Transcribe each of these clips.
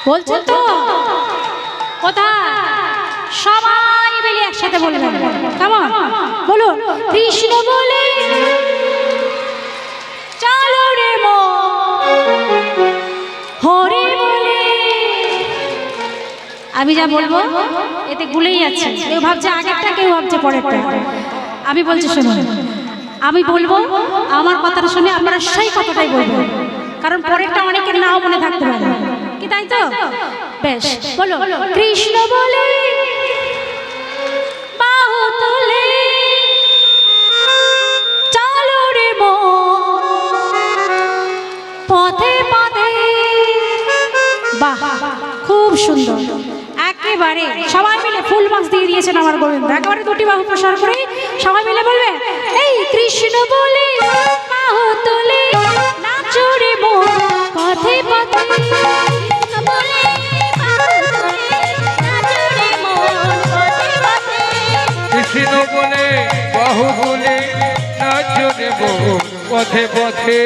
বলছেন তো কোথায় সবাই মিলে একসাথে বলবেন কেমন বলুন কৃষ্ণ বলে চলো রে হরে বলে। আমি যা বলবো এতে গুলেই যাচ্ছে, কেউ ভাবছে আগেরটা কেউ ভাবছে পরেরটা। আমি বলছি শুনুন, আমি বলবো আমার কথাটা শুনে আপনারা সেই কথাটাই বলবেন, কারণ পরেরটা অনেকের নাও মনে থাকতে পারে কি, তাই তো? বেশ বলো কৃষ্ণ বলে বাহু তুলে চলো রে পথে পথে। বাহ খুব সুন্দর, একেবারে সবাই মিলে ফুল মাছ দিয়ে দিয়েছেন আমার গোবিন্দ। একেবারে দুটি বাহু প্রসার করে সবাই মিলে বলবে এই কৃষ্ণ বলে বাহু তুলে নাচো রে পথে পথে। কৃষ্ণ বলে বাহু তুলে নাচো রে পথে পথে।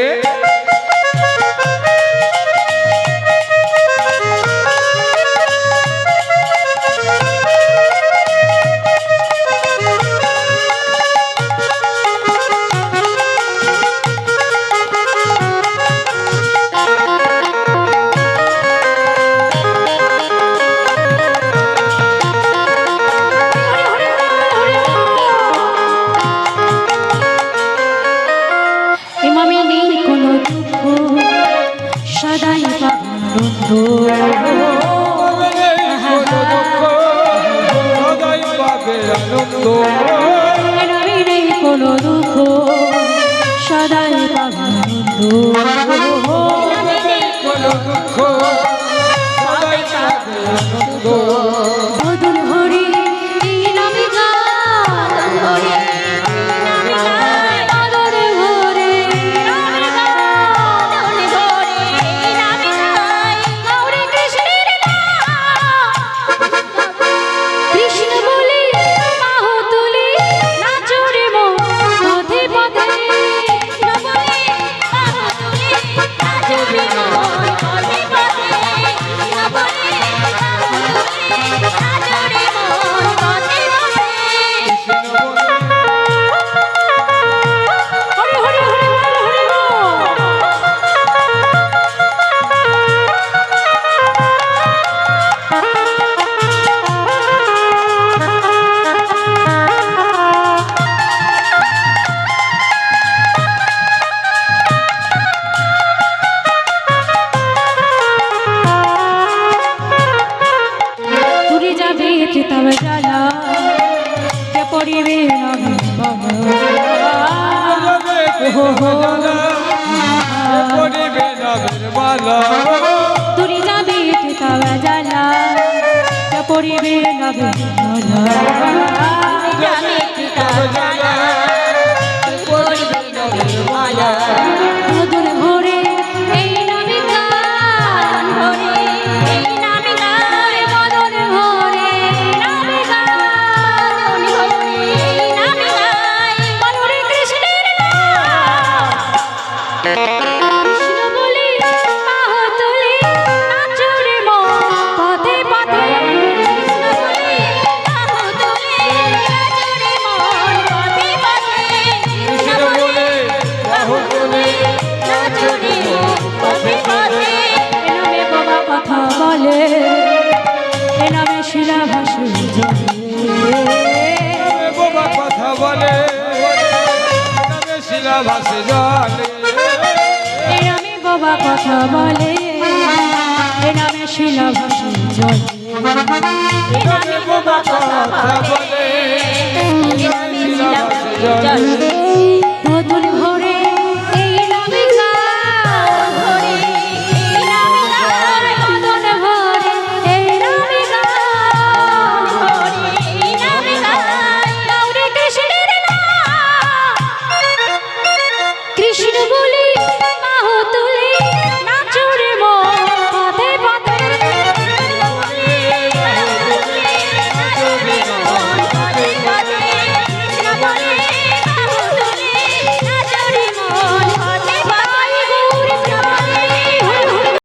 সদাই পাবনন্দ সদাই পাবে আনন্দ, আমি নেই কোনো দুঃখ সদাই পাবনন্দ। কোনো দুঃখ সদাই পাবে আনন্দ। মধুর হরি এই নামে গান হরি তবে জ্বালা কে পড়িবে না তুরি যাবে তবে জ্বালা কে পড়িবে না মধুর ভরে এই নামে গান ভরে এই নামে গান মদন ভরে নামে গান ভরে নামে গাই বলো রে কৃষ্ণের নাম। কৃষ্ণ বলে বাহু তুলে নাচো রে পথে পথে। কৃষ্ণ বলে বাহু তুলে নাচো রে পথে পথে। কৃষ্ণ বলে বাহু তুলে নাচো রে পথে পথে। এ নামে বাবা কথা বলে, এ নামে শিলা ভাসে জলে। বাবা কথা বলে শিলা ভাসে জলে। এ নামে বাবা কথা বলে, এ নামে শিলা ভাসে জলে। এ নামে বাবা কথা বলে, এ নামে শিলা ভাসে জলে।